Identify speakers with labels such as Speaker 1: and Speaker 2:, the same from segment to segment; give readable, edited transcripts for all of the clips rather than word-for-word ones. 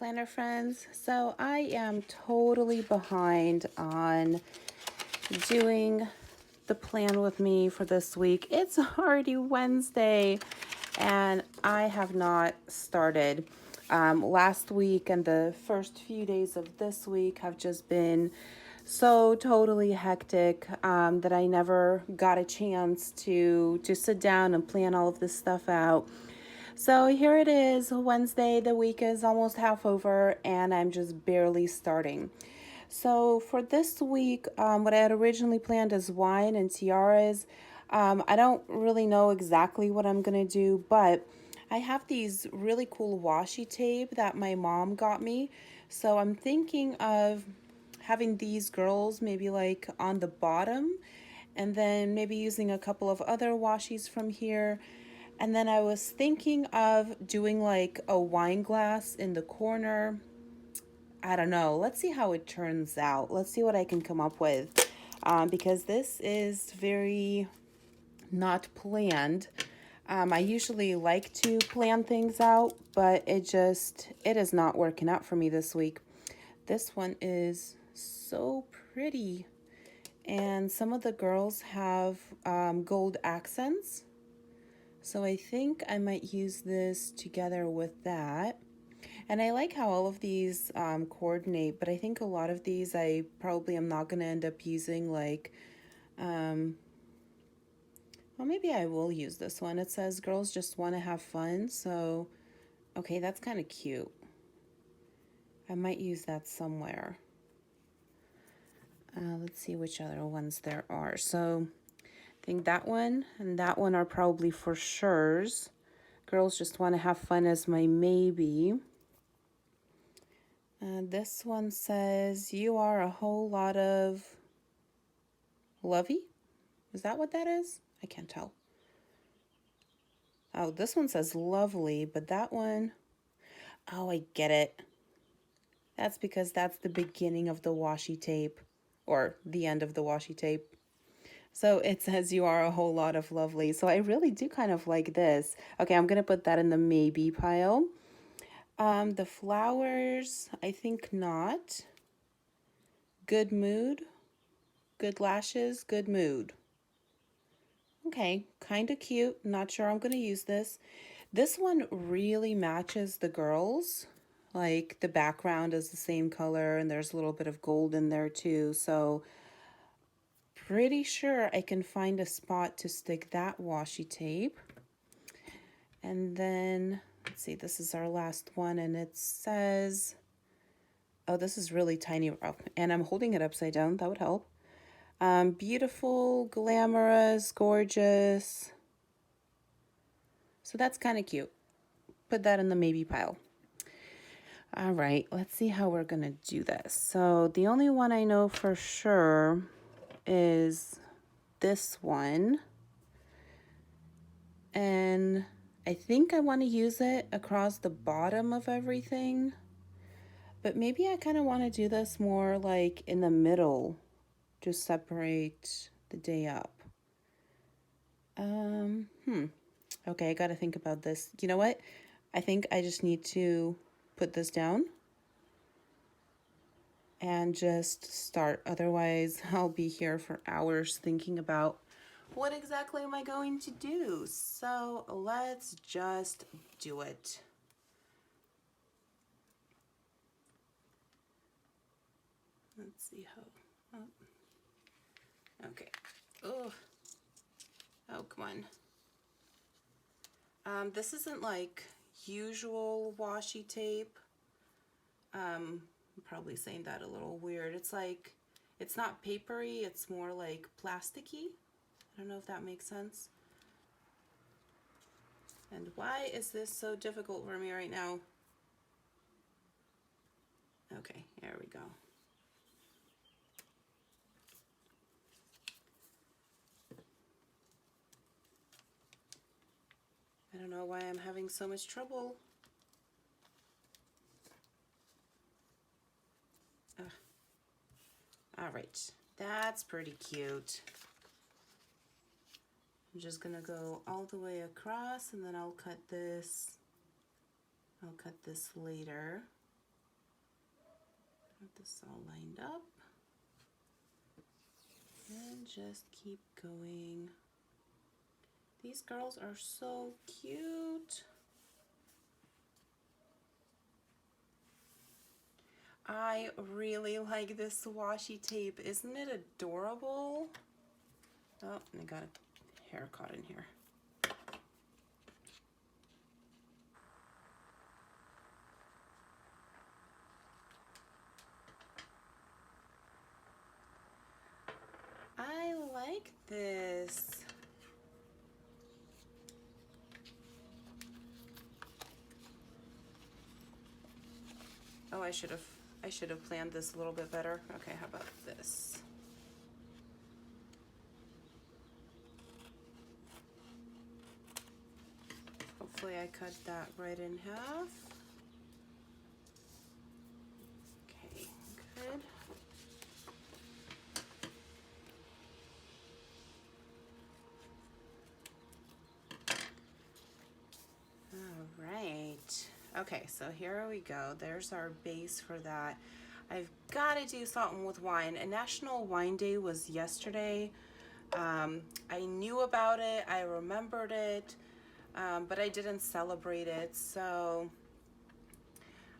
Speaker 1: planner friends. So I am totally behind on doing the plan with me for this week. It's already Wednesday and I have not started. Last week and the first few days of this week have just been so totally hectic that I never got a chance to sit down and plan all of this stuff out. So here it is, Wednesday, the week is almost half over, and I'm just barely starting. So for this week, what I had originally planned is wine and tiaras. I don't really know exactly what I'm going to do, but I have these really cool washi tape that my mom got me. So I'm thinking of having these girls maybe like on the bottom and then maybe using a couple of other washis from here. And then I was thinking of doing like a wine glass in the corner. I don't know. Let's see how it turns out. Let's see what I can come up with. Because this is very not planned. I usually like to plan things out, but it is not working out for me this week. This one is so pretty. And some of the girls have gold accents. So I think I might use this together with that. And I like how all of these coordinate, but I think a lot of these I probably am not going to end up using well, maybe I will use this one. It says girls just want to have fun. So, okay, that's kind of cute. I might use that somewhere. Let's see which other ones there are. So I think that one and that one are probably for sure's. Girls just want to have fun as my maybe. This one says, you are a whole lot of lovey. Is that what that is? I can't tell. Oh, this one says lovely, but that one, oh, I get it. That's because that's the beginning of the washi tape, or the end of the washi tape. So it says you are a whole lot of lovely. So I really do kind of like this. Okay, I'm going to put that in the maybe pile. The flowers, I think not. Good mood, good lashes, good mood. Okay, kind of cute. Not sure I'm going to use this. This one really matches the girls. Like the background is the same color and there's a little bit of gold in there too. So pretty sure I can find a spot to stick that washi tape. And then, let's see, this is our last one and it says, oh, this is really tiny. Oh, and I'm holding it upside down. That would help. Beautiful, glamorous, gorgeous. So that's kind of cute. Put that in the maybe pile. All right, let's see how we're going to do this. So the only one I know for sure is this one. And I think I want to use it across the bottom of everything. But maybe I kind of want to do this more like in the middle to separate the day up. Okay, I got to think about this. You know what? I think I just need to put this down and just start. Otherwise, I'll be here for hours thinking about what exactly am I going to do. So let's just do it. Let's see how. Oh. Okay. Oh. Oh, come on. This isn't like usual washi tape. I'm probably saying that a little weird. It's like, it's not papery, it's more like plasticky. I don't know if that makes sense. And why is this so difficult for me right now? Okay, there we go. I don't know why I'm having so much trouble. All right, that's pretty cute. I'm just gonna go all the way across and then I'll cut this later. Get this all lined up. And just keep going. These girls are so cute. I really like this washi tape. Isn't it adorable? Oh, I got a hair caught in here. I like this. Oh, I should have planned this a little bit better. Okay, how about this? Hopefully I cut that right in half. Okay, good. All right. Okay, so here we go. There's our base for that. I've got to do something with wine. And National Wine Day was yesterday. I knew about it. I remembered it. But I didn't celebrate it. So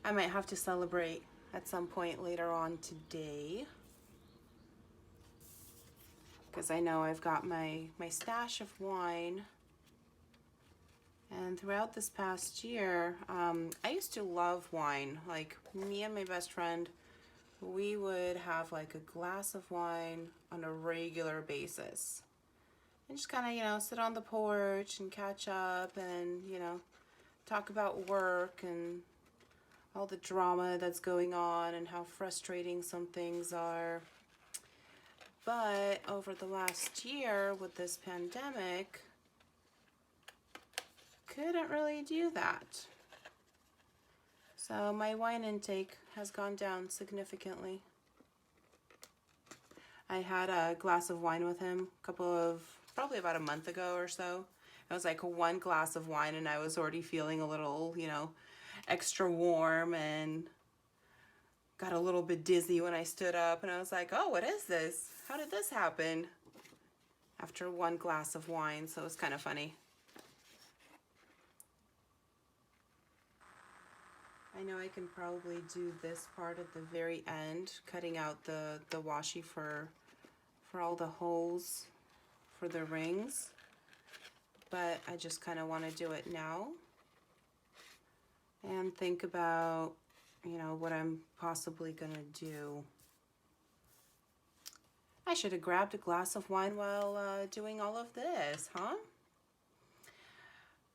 Speaker 1: I might have to celebrate at some point later on today. Because I know I've got my stash of wine. And throughout this past year, I used to love wine. Like, me and my best friend, we would have like a glass of wine on a regular basis. And just kind of, you know, sit on the porch and catch up and, you know, talk about work and all the drama that's going on and how frustrating some things are. But over the last year with this pandemic, couldn't really do that. So my wine intake has gone down significantly. I had a glass of wine with him probably about a month ago or so. It was like one glass of wine and I was already feeling a little, you know, extra warm and got a little bit dizzy when I stood up and I was like, oh, what is this? How did this happen? After one glass of wine, so it was kind of funny. I know I can probably do this part at the very end, cutting out the washi for all the holes for the rings, but I just kind of want to do it now and think about, you know, what I'm possibly going to do. I should have grabbed a glass of wine while doing all of this, huh?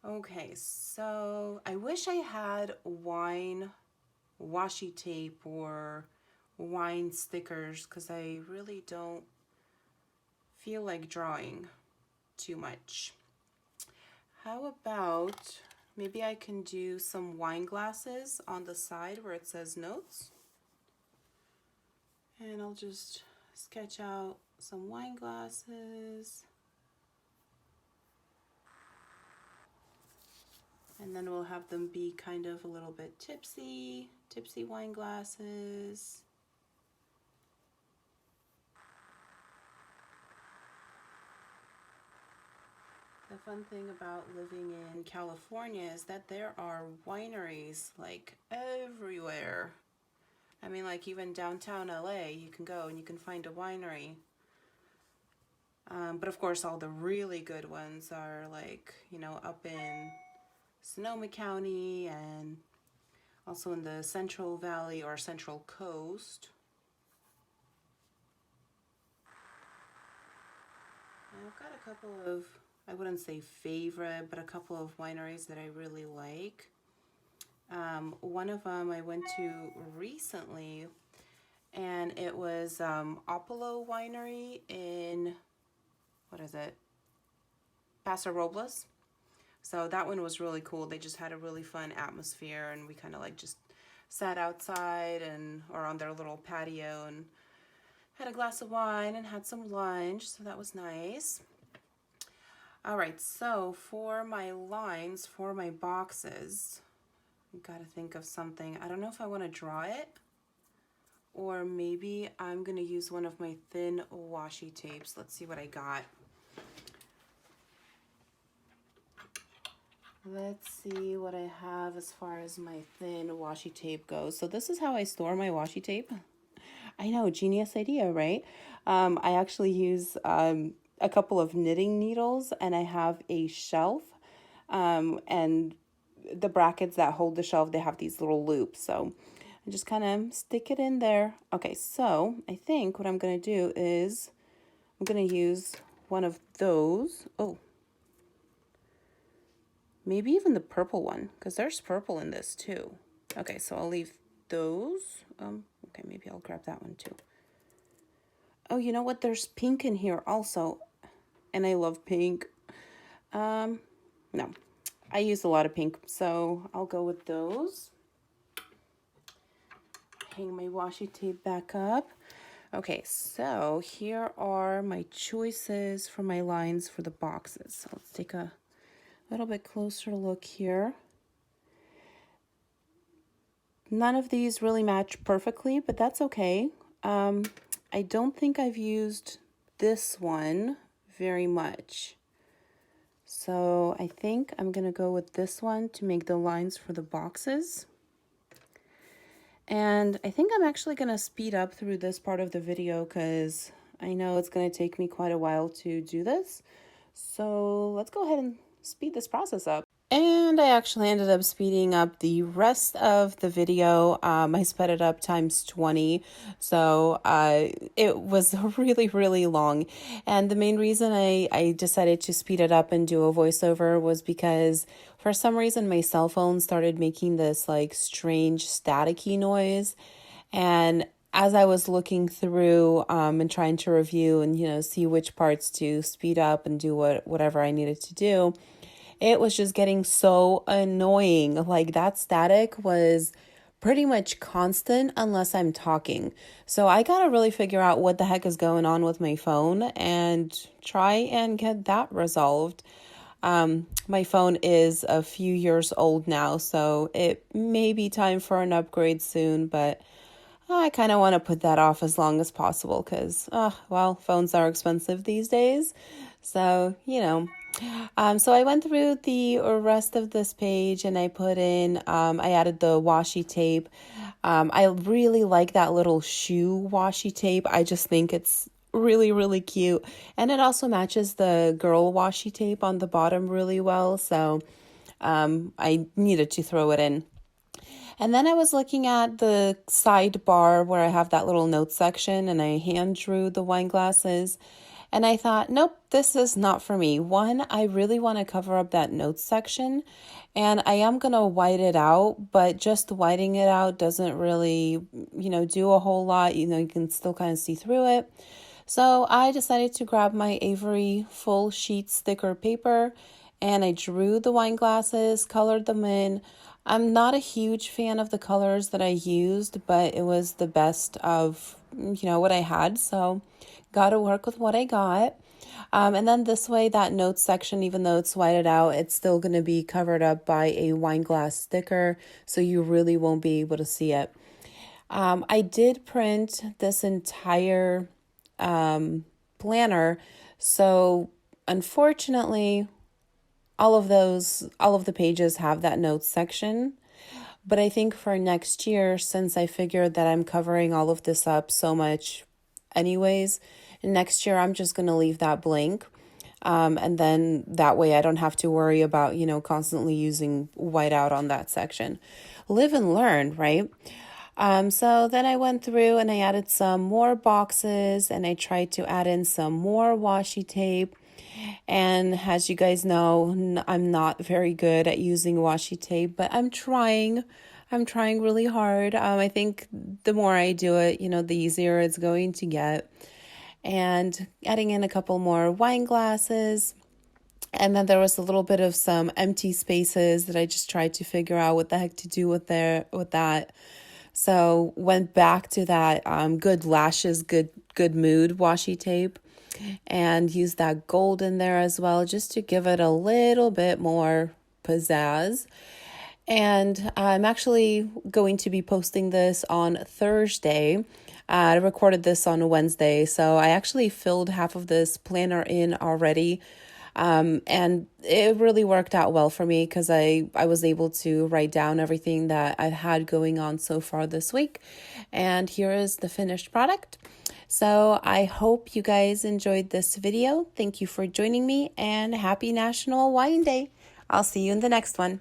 Speaker 1: Okay, so I wish I had wine washi tape or wine stickers because I really don't feel like drawing too much. How about maybe I can do some wine glasses on the side where it says notes, and I'll just sketch out some wine glasses. And then we'll have them be kind of a little bit tipsy wine glasses. The fun thing about living in California is that there are wineries like everywhere. I mean, like even downtown LA, you can go and you can find a winery. But of course, all the really good ones are like, you know, up in Sonoma County and also in the Central Valley or Central Coast. I've got a couple of, I wouldn't say favorite, but a couple of wineries that I really like. One of them I went to recently, and it was Opolo Winery in, what is it, Paso Robles. So that one was really cool. They just had a really fun atmosphere, and we kind of like just sat outside or on their little patio and had a glass of wine and had some lunch, so that was nice. All right, so for my lines, for my boxes, I've got to think of something. I don't know if I want to draw it Or maybe I'm going to use one of my thin washi tapes. Let's see what I got. Let's see what I have as far as my thin washi tape goes. So this is how I store my washi tape. I know, genius idea, right? I actually use a couple of knitting needles, and I have a shelf, and the brackets that hold the shelf, they have these little loops. So I just kind of stick it in there. Okay, so I think what I'm going to do is I'm going to use one of those. Oh, maybe even the purple one, because there's purple in this too. Okay, so I'll leave those. Okay, maybe I'll grab that one too. Oh, you know what? There's pink in here also, and I love pink. No, I use a lot of pink, so I'll go with those. Hang my washi tape back up. Okay, so here are my choices for my lines for the boxes. So let's take a little bit closer look here. None of these really match perfectly, but that's okay. I don't think I've used this one very much. So I think I'm going to go with this one to make the lines for the boxes. And I think I'm actually going to speed up through this part of the video because I know it's going to take me quite a while to do this. So let's go ahead and speed this process up. And I actually ended up speeding up the rest of the video. I sped it up times 20. So it was really, really long. And the main reason I decided to speed it up and do a voiceover was because for some reason my cell phone started making this like strange staticky noise. And as I was looking through and trying to review and, see which parts to speed up and do whatever I needed to do, it was just getting so annoying. Like that static was pretty much constant unless I'm talking. So I got to really figure out what the heck is going on with my phone and try and get that resolved. My phone is a few years old now, so it may be time for an upgrade soon, but I kind of want to put that off as long as possible because, phones are expensive these days. So, so I went through the rest of this page and I put in, I added the washi tape. I really like that little shoe washi tape. I just think it's really, really cute. And it also matches the girl washi tape on the bottom really well. So I needed to throw it in. And then I was looking at the sidebar where I have that little note section and I hand drew the wine glasses. And I thought, nope, this is not for me. One, I really want to cover up that notes section and I am going to white it out, but just whiting it out doesn't really, do a whole lot. You can still kind of see through it. So I decided to grab my Avery full sheet sticker paper and I drew the wine glasses, colored them in. I'm not a huge fan of the colors that I used, but it was the best of, what I had. So got to work with what I got. And then this way, that notes section, even though it's whited out, it's still going to be covered up by a wine glass sticker. So you really won't be able to see it. I did print this entire planner. So unfortunately, all of the pages have that notes section. But I think for next year, since I figured that I'm covering all of this up so much anyways, next year I'm just going to leave that blank. And then that way I don't have to worry about, constantly using whiteout on that section. Live and learn, right? So then I went through and I added some more boxes and I tried to add in some more washi tape. And as you guys know, I'm not very good at using washi tape, but I'm trying really hard. I think the more I do it, the easier it's going to get. And adding in a couple more wine glasses. And then there was a little bit of some empty spaces that I just tried to figure out what the heck to do with that. So went back to that good lashes, good mood washi tape and used that gold in there as well just to give it a little bit more pizzazz. And I'm actually going to be posting this on Thursday. I recorded this on a Wednesday, so I actually filled half of this planner in already. And it really worked out well for me because I was able to write down everything that I've had going on so far this week. And here is the finished product. So I hope you guys enjoyed this video. Thank you for joining me, and happy National Wine Day. I'll see you in the next one.